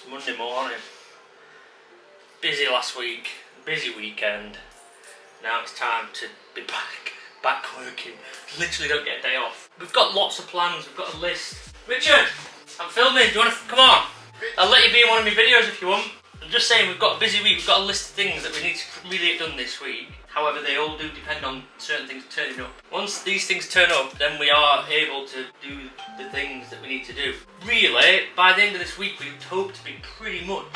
It's Monday morning. Busy last week, busy weekend. Now it's time to be back working. Literally don't get a day off. We've got lots of plans, we've got a list. Richard, I'm filming, do you want to, come on? I'll let you be in one of my videos if you want. I'm just saying we've got a busy week, we've got a list of things that we need to really get done this week. However, they all do depend on certain things turning up. Once these things turn up, then we are able to do the things that we need to do. Really, by the end of this week, we'd hope to be pretty much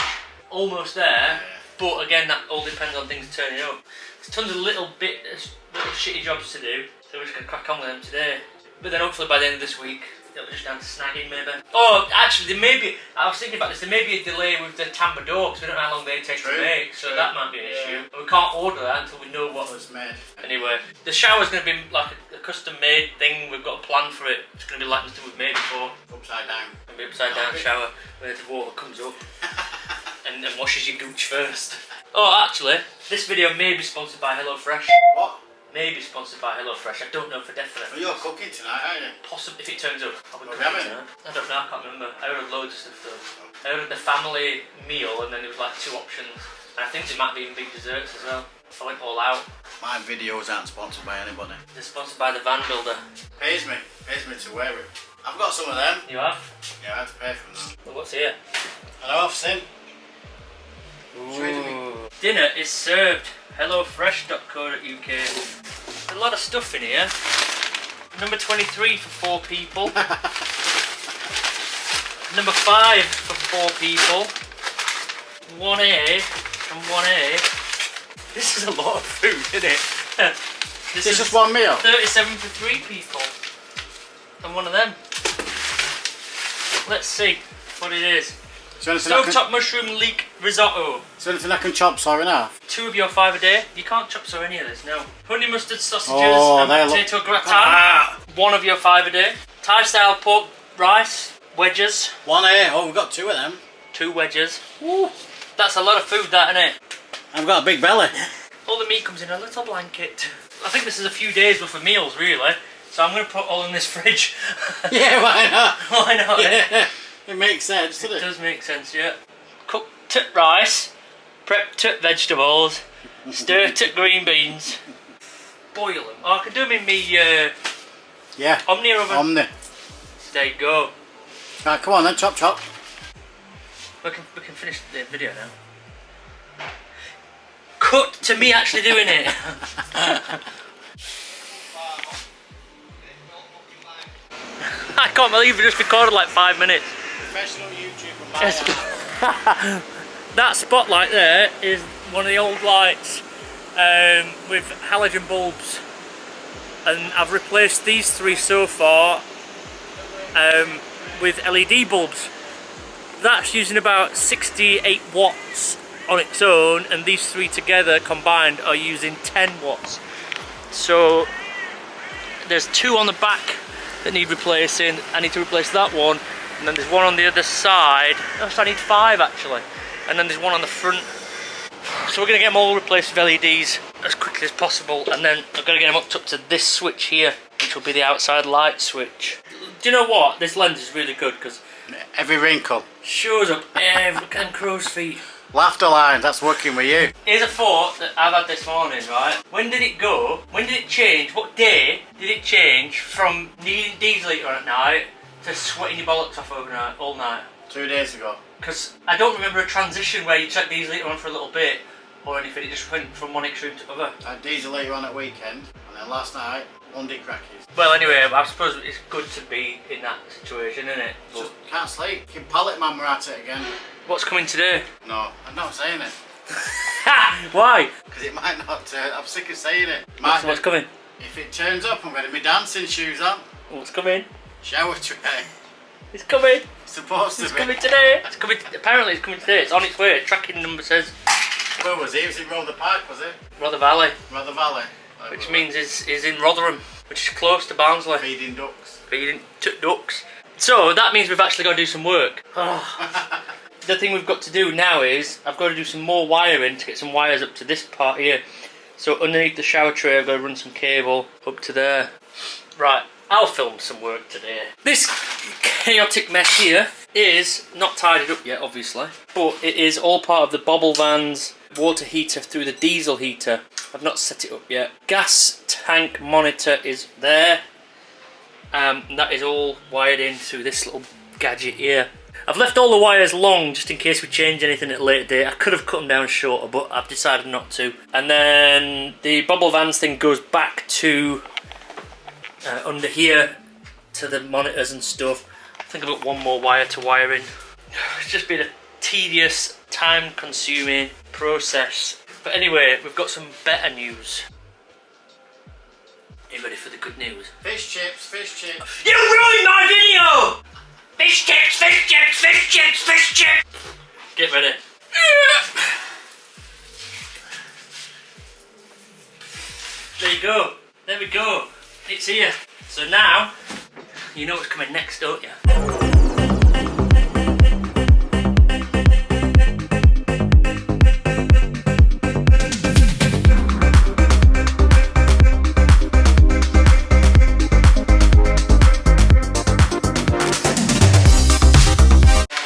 almost there. But again, that all depends on things turning up. There's tons of little shitty jobs to do, so we're just going to crack on with them today. But then hopefully by the end of this week, it'll be just down to snagging maybe. Oh, actually, there may be, I was thinking about this, there may be a delay with the tambour door, because we don't know how long they take to make, so that might be an issue. And we can't order that until we know what was made. Anyway, the shower's going to be like a custom made thing, we've got a plan for it. It's going to be like nothing we've made before. Upside down. It's going to be upside down shower, where the water comes up and washes your gooch first. Oh, actually, this video may be sponsored by HelloFresh. What? Maybe sponsored by HelloFresh, I don't know for definite. Well, you're cooking tonight, aren't you? Possibly, if it turns up, I'll be What cooking are we tonight. I don't know, I can't remember. I ordered loads of stuff though. I ordered the family meal and then there was like 2 options. And I think there might be even big desserts as well. I went all out. My videos aren't sponsored by anybody. They're sponsored by the van builder. Pays me to wear it. I've got some of them. You have? Yeah, I had to pay for them. Well, what's here? Hello, I've seen. Ooh. Dinner is served. HelloFresh.co.uk. There's a lot of stuff in here. Number 23 for 4 people. Number 5 for 4 people. 1A and 1A. This is a lot of food, isn't it? This is just one meal? 37 for 3 people. And one of them. Let's see what it is. Stovetop mushroom leek risotto. Is there anything I can chop so in half? 2 of your 5 a day. You can't chop so any of this, no. Honey mustard sausages and potato gratin. 1 of your 5 a day. Thai style pork rice wedges. 1A. Oh, we've got 2 of them. 2 wedges. Woo. That's a lot of food, that, isn't it? I've got a big belly. All the meat comes in a little blanket. I think this is a few days worth of meals, really. So I'm going to put all in this fridge. Yeah, why not? Why not? Yeah. It makes sense, doesn't it? It does make sense, yeah. Cooked rice, prepped vegetables, stirred green beans, boil them. Oh, I can do them in me yeah. Omni oven. Omni. There you go. Right, come on then, chop chop. We can finish the video now. Cut to me actually doing it. I can't believe we just recorded like 5 minutes. Professional YouTuber. That spotlight there is one of the old lights with halogen bulbs, and I've replaced these 3 so far with LED bulbs. That's using about 68 watts on its own, and these 3 together combined are using 10 watts. So there's 2 on the back that need replacing. I need to replace that one, and then there's 1 on the other side. Oh, so I need 5 actually, and then there's 1 on the front. So we're going to get them all replaced with LEDs as quickly as possible, and then I've got to get them hooked up to this switch here, which will be the outside light switch. Do you know what? This lens is really good because every wrinkle shows up every kind of crow's feet. Laughter line, that's working with you. Here's a thought that I've had this morning, right? When did it go? When did it change? What day did it change from needing diesel heater on at night to sweating your bollocks off overnight, all night? 2 days ago. Because I don't remember a transition where you check diesel heater on for a little bit or anything. It just went from one extreme to the other. I had diesel later on at weekend, and then last night, Monday crackies. Well, anyway, I suppose it's good to be in that situation, isn't it? Just can't sleep. Fucking pallet man were at it again. What's coming today? No, I'm not saying it. Why? Because it might not turn. I'm sick of saying it. What's coming? If it turns up, I'm going to be dancing shoes on. What's coming? Shower tray. It's coming. It's supposed to be. It's coming today. It's coming. Apparently, it's coming today. It's on its way. Tracking number says. Where was it? Was it Rother Park? Was it? Rother Valley. Rother Valley. Which means is in Rotherham, which is close to Barnsley. Feeding ducks. Feeding ducks. So that means we've actually got to do some work. Oh. The thing we've got to do now is I've got to do some more wiring to get some wires up to this part here. So underneath the shower tray I've got to run some cable up to there. Right, I'll film some work today. This chaotic mess here is not tidied up yet, obviously, but it is all part of the Bobble Van's water heater through the diesel heater. I've not set it up yet. Gas tank monitor is there. That is all wired in through this little gadget here. I've left all the wires long just in case we change anything at a later date. I could have cut them down shorter, but I've decided not to. And then the Bobble Vans thing goes back to under here to the monitors and stuff. I think I've got one more wire to wire in. It's just been a tedious, time-consuming process. But anyway, we've got some better news. Are you ready for the good news? Fish chips, fish chips. You ruined my video! Fish chips, fish chips, fish chips, fish chips! Get ready. There you go. There we go. It's here. So now, you know what's coming next, don't you?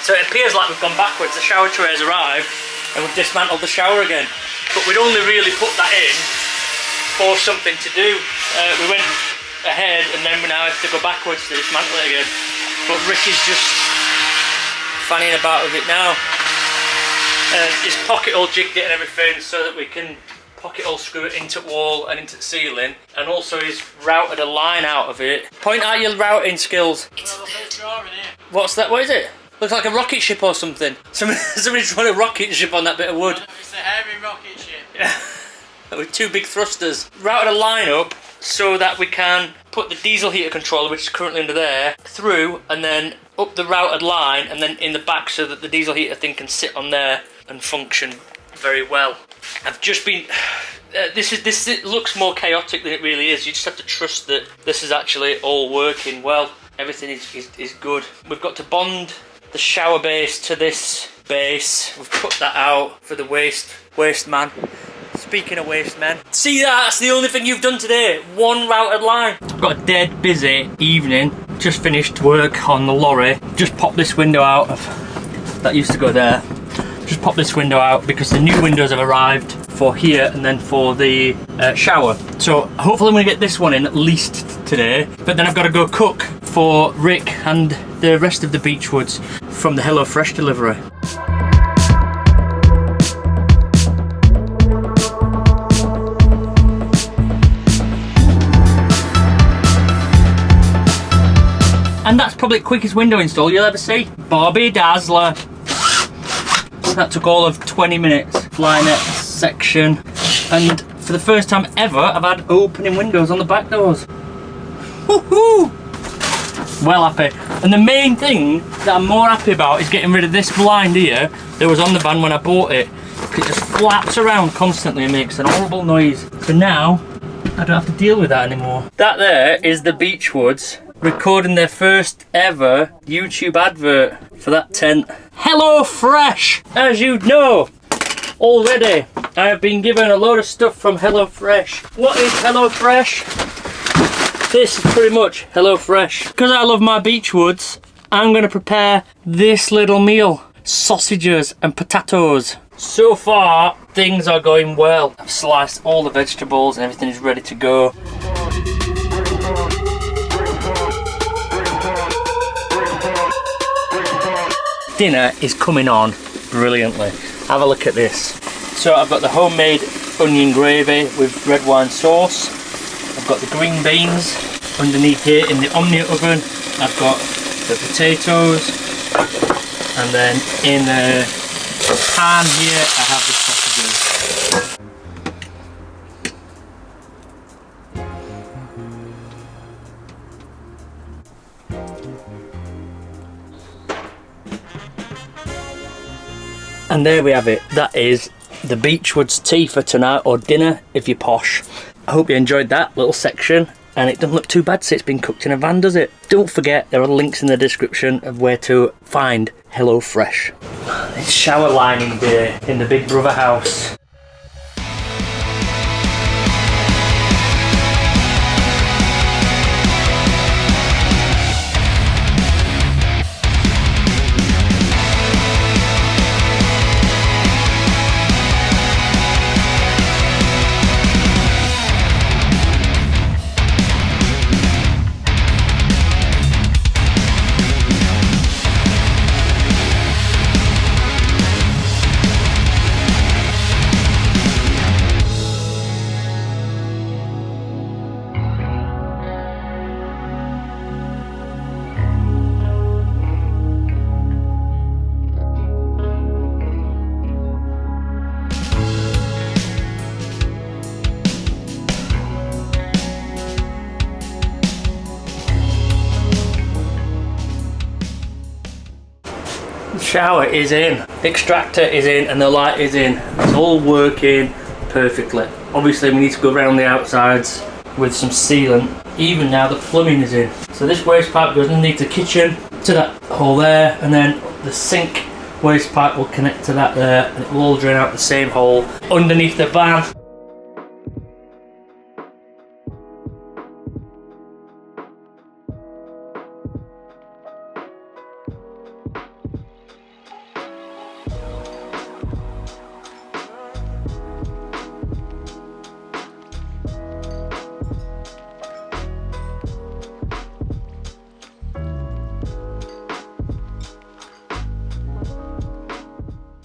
So it appears like we've gone backwards. The shower tray has arrived and we've dismantled the shower again. But we'd only really put that in for something to do. We went ahead and then we now have to go backwards to dismantle it again. But Rick is just fanning about with it now. His pocket all jigged it and everything so that we can pocket all screw it into the wall and into the ceiling. And also he's routed a line out of it. Point out your routing skills. What's that? What is it? Looks like a rocket ship or something. Somebody's run a rocket ship on that bit of wood. It's a heavy rocket ship. Yeah. With two big thrusters. Routed a line up so that we can put the diesel heater controller, which is currently under there, through and then up the routed line and then in the back so that the diesel heater thing can sit on there and function very well. I've just been... It looks more chaotic than it really is. You just have to trust that this is actually all working well. Everything is good. We've got to bond the shower base to this base. We've put that out for the waste man. Speaking of waste men, see that's the only thing you've done today. One routed line. I've got a dead busy evening. Just finished work on the lorry. Just popped this window out. That used to go there. Just pop this window out because the new windows have arrived for here and then for the shower. So hopefully I'm gonna get this one in at least today. But then I've got to go cook for Rick and the rest of the Beechwoods from the HelloFresh delivery. And that's probably the quickest window install you'll ever see. Bobby Dazzler. That took all of 20 minutes. Fly net section. And for the first time ever, I've had opening windows on the back doors. Woohoo! Well happy. And the main thing that I'm more happy about is getting rid of this blind here that was on the van when I bought it. It just flaps around constantly and makes an horrible noise. So now, I don't have to deal with that anymore. That there is the Beechwoods recording their first ever YouTube advert for that tent. HelloFresh! As you know already, I have been given a load of stuff from HelloFresh. What is HelloFresh? This is pretty much HelloFresh. Because I love my Beechwoods, I'm going to prepare this little meal. Sausages and potatoes. So far, things are going well. I've sliced all the vegetables and everything is ready to go. Dinner is coming on brilliantly. Have a look at this. So I've got the homemade onion gravy with red wine sauce. I've got the green beans underneath here in the Omnia oven. I've got the potatoes, and then in the pan here I have the sausages. And there we have it. That is the Beechwoods tea for tonight, or dinner if you're posh. I hope you enjoyed that little section, and it doesn't look too bad since it's been cooked in a van, does it? Don't forget, there are links in the description of where to find HelloFresh. It's shower lining day in the Big Brother house. Shower is in, extractor is in, and the light is in. It's all working perfectly. Obviously we need to go around the outsides with some sealant. Even now the plumbing is in. So this waste pipe goes underneath the kitchen to that hole there, and then the sink waste pipe will connect to that there, and it will all drain out the same hole underneath the van.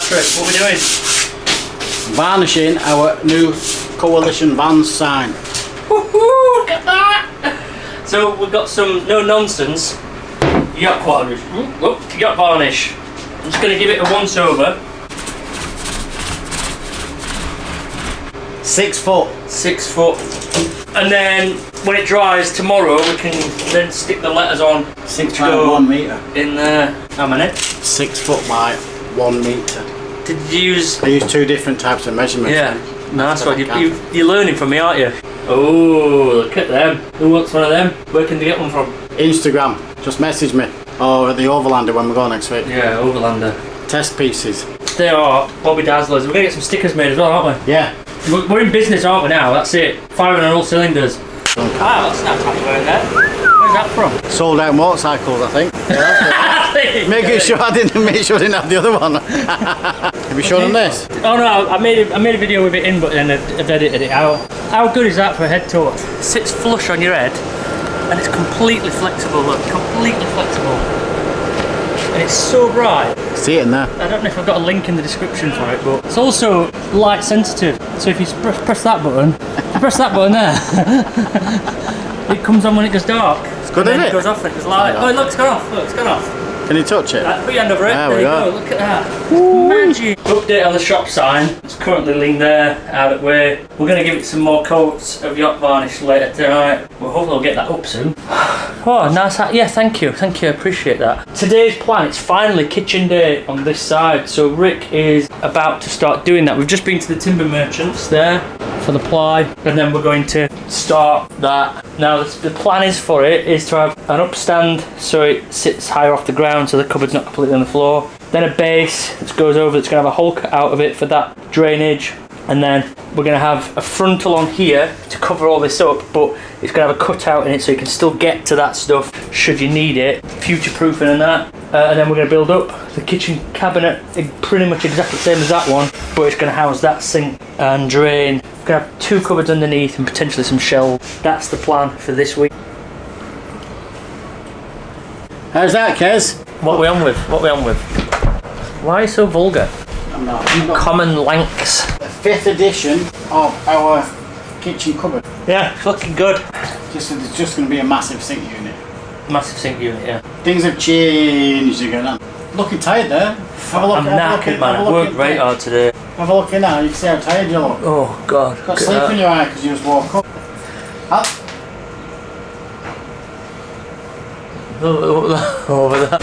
Chris, what are we doing? Varnishing our new Coalition Vans sign. Woohoo! Look at that! So we've got some no nonsense yacht varnish. Yacht varnish. I'm just going to give it a once over. 6 foot. 6 foot. And then when it dries tomorrow, we can then stick the letters on. 6 by 1 metre. In there. How many? 6 foot by 1 metre. Did you use? I use 2 different types of measurements. Yeah, nice one. You're learning from me, aren't you? Oh, look at them. Who wants one of them? Where can they get one from? Instagram. Just message me. Or at the Overlander when we go next week. Yeah, Overlander. Test pieces. They are Bobby Dazzlers. We're going to get some stickers made as well, aren't we? Yeah. We're in business, aren't we now? That's it. Firing on all cylinders. Ah, that's not happy going there. Where's that from? Sold out motorcycles, I think. Making sure I didn't have the other one. Have you shown them this? Oh no, I made a video with it in, but then I've edited it out. How good is that for a head torch? It sits flush on your head, and it's completely flexible. Look, completely flexible, and it's so bright. See it in there. I don't know if I've got a link in the description for it, but it's also light sensitive. So if you press that button, there, it comes on when it goes dark. It's good, isn't it? It goes off and it goes light. Oh, look, it's gone off. Look, it's gone off. Can you touch it? Put your hand over it. There we we go. Look at that. Magic. Update on the shop sign. It's currently leaned there, out of the way. We're going to give it some more coats of yacht varnish later tonight. Well, hopefully we'll get that up soon. Oh, nice hat. Yeah, thank you. Thank you. I appreciate that. Today's plan, it's finally kitchen day on this side. So Rick is about to start doing that. We've just been to the timber merchants there for the ply, and then we're going to start that. Now the plan is for it is to have an upstand so it sits higher off the ground so the cupboard's not completely on the floor, then a base that goes over that's going to have a hole cut out of it for that drainage, and then we're going to have a frontal on here to cover all this up, but it's going to have a cutout in it so you can still get to that stuff should you need it, future proofing and that. And then we're going to build up the kitchen cabinet pretty much exactly the same as that one, but it's going to house that sink and drain. We're going to have 2 cupboards underneath and potentially some shelves. That's the plan for this week. How's that, Kez? What are we on with? Why are you so vulgar? I'm not. Common lanks. The 5th edition of our kitchen cupboard. Yeah, it's looking good. It's just going to be a massive sink unit. Massive sink unit, yeah. Things have changed again. I'm looking tired there. Have a look. I'm knackered, man. I worked very hard today. Have a look in there. You can see how tired you look. Oh God. Got sleep in your eye because you just woke up. Up. Over there.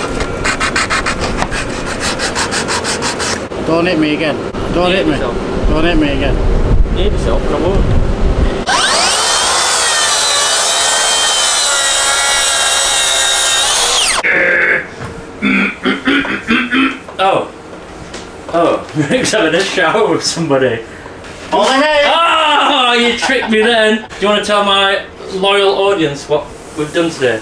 Don't hit me again. Don't hit me. Don't hit me again. Hit yourself, and I won't. Oh, Rick's having a shower with somebody. Oh, you tricked me then. Do you want to tell my loyal audience what we've done today?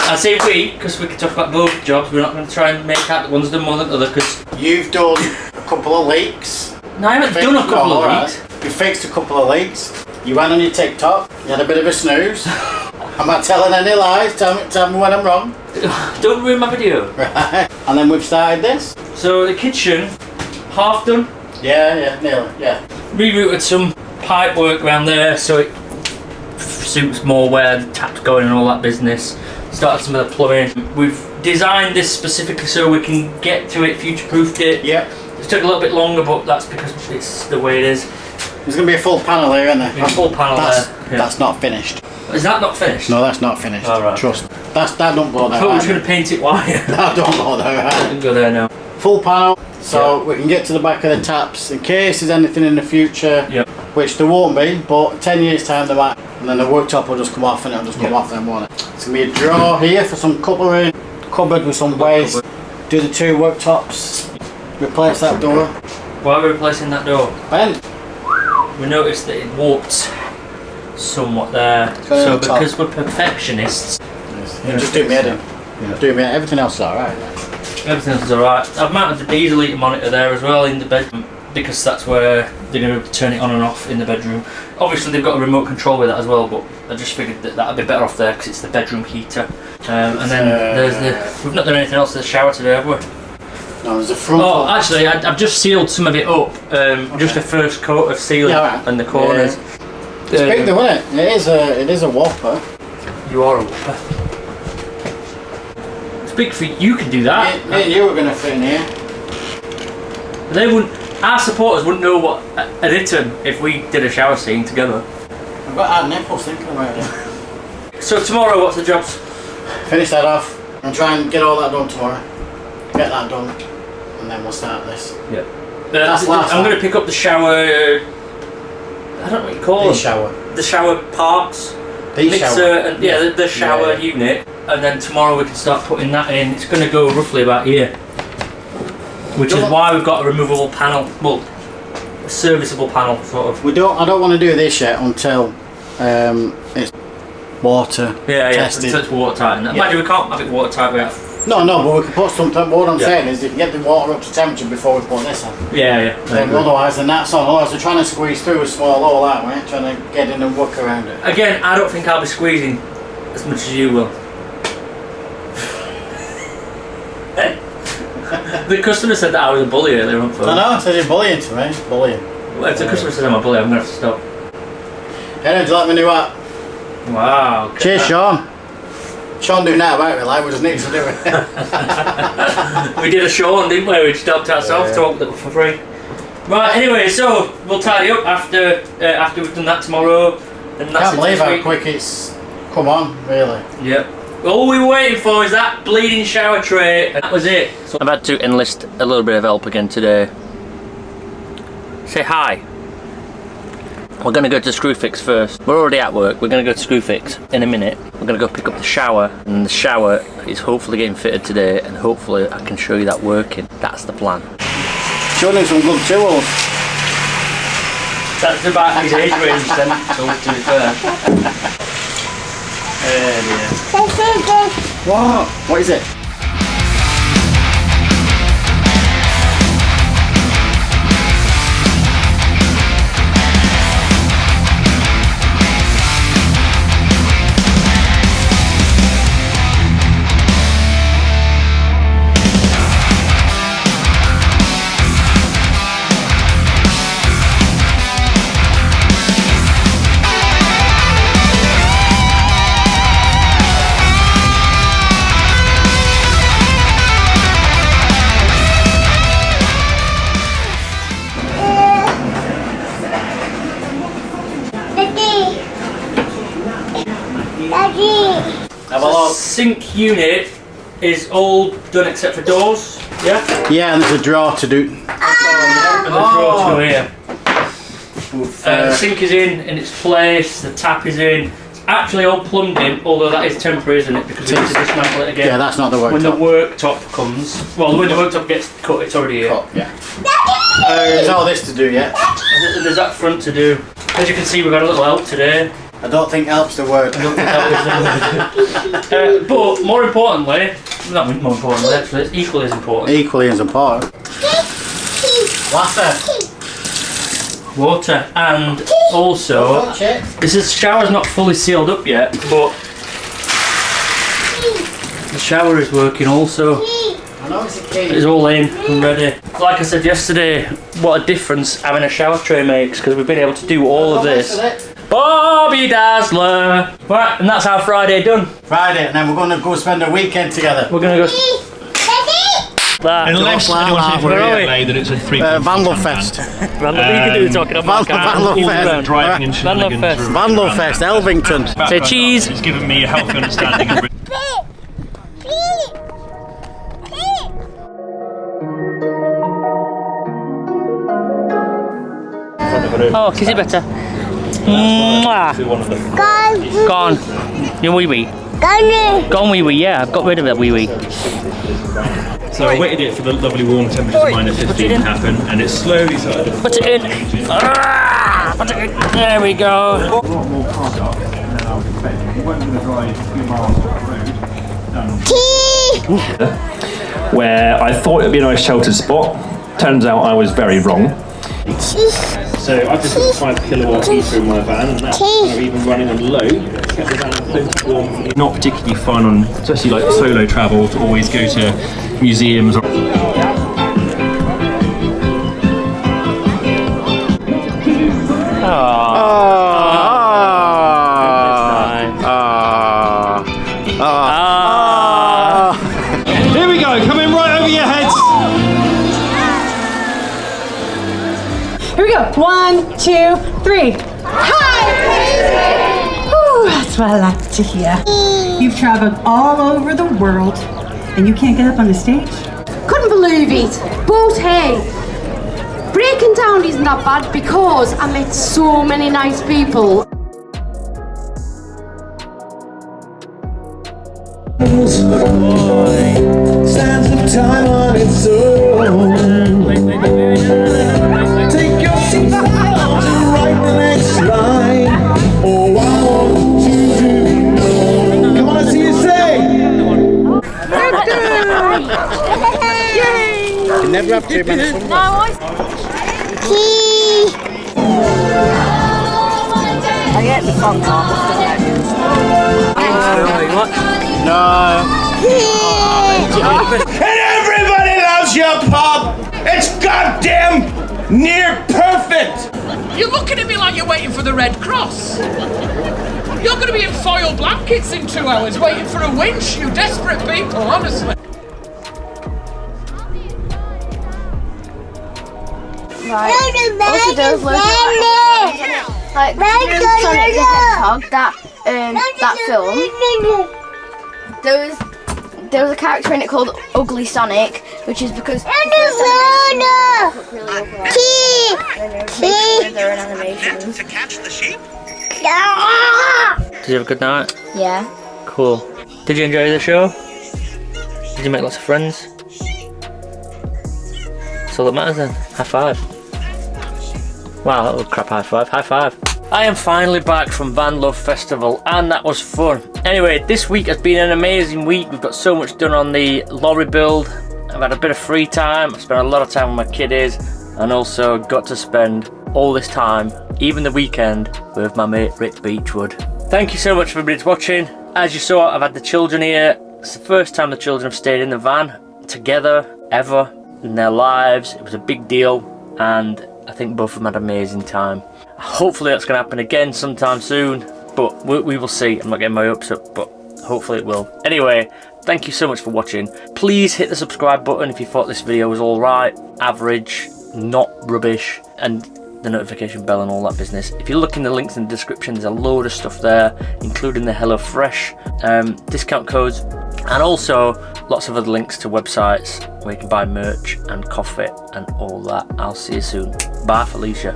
I say we, because we can talk about both jobs. We're not going to try and make out that one's done more than the other, because... You've done a couple of leaks. No, I haven't done a couple of leaks. You fixed a couple of leaks. You went on your TikTok. You had a bit of a snooze. I'm not telling any lies. Tell me when I'm wrong. Don't ruin my video. Right. And then we've started this. So the kitchen, half done. Yeah, nearly, yeah. Rerouted some pipe work around there so it suits more where the tap's going and all that business. Started some of the plumbing. We've designed this specifically so we can get to it, future-proofed it. Yep. It took a little bit longer, but that's because it's the way it is. There's going to be a full panel here, isn't there? A full panel there. Yeah. That's not finished. Is that not finished? No, that's not finished. Oh, right. Trust. That don't go there. I thought we were just going to paint it white. That don't go there. Right? Don't go there now. full panel, so we can get to the back of the taps in case there's anything in the future. Yep. Which there won't be, but 10 years time there might, and then the worktop will just come off and it'll just come off then, won't it? It's going to be a drawer here for some cutlery, cupboard with some waste, do the 2 worktops, replace that door. Why are we replacing that door? Ben? We noticed that it warped somewhat there, so because we're perfectionists... Yeah, just do me head in. Yeah. Do me head. Everything else is alright. Everything else is alright. I've mounted the diesel heater monitor there as well in the bedroom, because that's where they're going to turn it on and off in the bedroom. Obviously they've got a remote control with that as well, but I just figured that that'd be better off there because it's the bedroom heater. And then there's the... We've not done anything else to the shower today, have we? No, there's a front. Oh, actually, I've just sealed some of it up. Just a first coat of sealing and the corners. Yeah. It's big though, isn't it? It is a whopper. You are a whopper. It's big for you. Can do that. Me and you were going to fit in here. They wouldn't. Our supporters wouldn't know what a return if we did a shower scene together. I've got hard nipples thinking about it. So tomorrow, what's the jobs? Finish that off and try and get all that done tomorrow. Get that done, and then we'll start this. Yeah. I'm going to pick up the shower. I don't know what you call them. Shower. The shower parts. Mixer shower. and the shower unit, and then tomorrow we can start putting that in. It's going to go roughly about here. Which is why we've got a removable panel, well, a serviceable panel, sort of. I don't want to do this yet until it's water tested. Until it's watertight. Imagine we can't have it watertight without... No, but we can put something. What I'm saying is, you can get the water up to temperature before we put this on. Yeah. Then otherwise, then that's on. Otherwise, we're trying to squeeze through a small hole that way, trying to get in and work around it. Again, I don't think I'll be squeezing as much as you will. The customer said that I was a bully earlier on. I know, I said you're bullying to me. Bullying. Well, if the customer says I'm a bully, I'm going to have to stop. Hey, do you like my new app? Wow. Cheers, Sean. Sean doing that about it, like, we just need to do it. We did a Sean, didn't we? We just helped ourselves to open it for free. Right, anyway, so we'll tidy up after we've done that tomorroro. And that's Can't believe how quick it's come on, really. Yep. All we were waiting for is that bleeding shower tray, and that was it. So I've had to enlist a little bit of help again today. Say hi. We're going to go to Screwfix first. We're already at work. We're going to go to Screwfix in a minute. We're going to go pick up the shower, and the shower is hopefully getting fitted today, and hopefully I can show you that working. That's the plan. Showing some good tools. That's about his age range then, so to be fair. What? What is it? Have a look. Sink unit is all done except for doors. Yeah? Yeah, and there's a drawer to do. And the drawer to go here. The sink is in its place, the tap is in. It's actually all plumbed in, although that is temporary, isn't it? Because we need to dismantle it again. Yeah, that's not the worktop. When the worktop comes, well, when the worktop gets cut, it's already here. Cut, yeah. There's all this to do yet. There's that front to do. As you can see, we've got a little help today. I don't think help's the word. I don't think help is the word. But more importantly, not more importantly, actually, it's equally as important. Equally as important. Water. Water, and also, this shower's not fully sealed up yet, but the shower is working also. I know it's a key. It's all in and ready. Like I said yesterday, what a difference having a shower tray makes, because we've been able to do all of this. Bobby Dazzler! Right, and that's our Friday done. Friday, and then we're going to go spend a weekend together. We're going to go... That. Unless anyone's made that it's a 3 Vanlife. Vanlife, you can do the talking about Vanlife. driving in Vanlife. Vanlife, Elvington. Say cheese. It's given me a healthy understanding of Oh, kiss it better. Mwah. Gone. Your wee wee. Gone wee wee, yeah, I've got rid of that wee wee. So I waited it for the lovely warm temperatures of -15 to happen, and it slowly started. Put it in. Put it in. There we go. Where I thought it'd be a nice sheltered spot. Turns out I was very wrong. So I've just got a 5 kilowatt heater in my van, and that's kind of even running on low. Kept the van plenty warm. Not particularly fun on, especially like solo travel, to always go to museums. Here we go, coming right over your heads. Here we go. 1, 2, 3. Hi! Ooh, that's what I like to hear. You've traveled all over the world and you can't get up on the stage? Couldn't believe it. But hey, breaking down isn't that bad because I met so many nice people. Stands of time on its own. Take your seat and write the next line. Oh, I want to do. Come on, let's see you say. You never have 2 minutes. I get the fun part. No. And everybody loves your pub. It's goddamn near perfect. You're looking at me like you're waiting for the Red Cross. You're going to be in foil blankets in 2 hours waiting for a winch, you desperate people, honestly. Right. Also, there was loads of like Sonic the Hedgehog, that film. There was a character in it called Ugly Sonic, which is because they're in animations. To catch the sheep? Did you have a good night? Yeah. Cool. Did you enjoy the show? Did you make lots of friends? That's all that matters then. High five. Wow, that was a crap high five. High five. I am finally back from Vanlife Festival and that was fun. Anyway, this week has been an amazing week. We've got so much done on the lorry build. I've had a bit of free time. I've spent a lot of time with my kiddies and also got to spend all this time, even the weekend, with my mate Rick Beechwood. Thank you so much for everybody watching. As you saw, I've had the children here. It's the first time the children have stayed in the van together ever in their lives. It was a big deal and I think both of them had an amazing time. Hopefully that's going to happen again sometime soon, but we will see. I'm not getting my hopes up, but hopefully it will. Anyway, thank you so much for watching. Please hit the subscribe button if you thought this video was alright, average, not rubbish, and the notification bell and all that business. If you look in the links in the description, there's a load of stuff there, including the HelloFresh discount codes, and also lots of other links to websites where you can buy merch and coffee and all that. I'll see you soon. Bye, Felicia.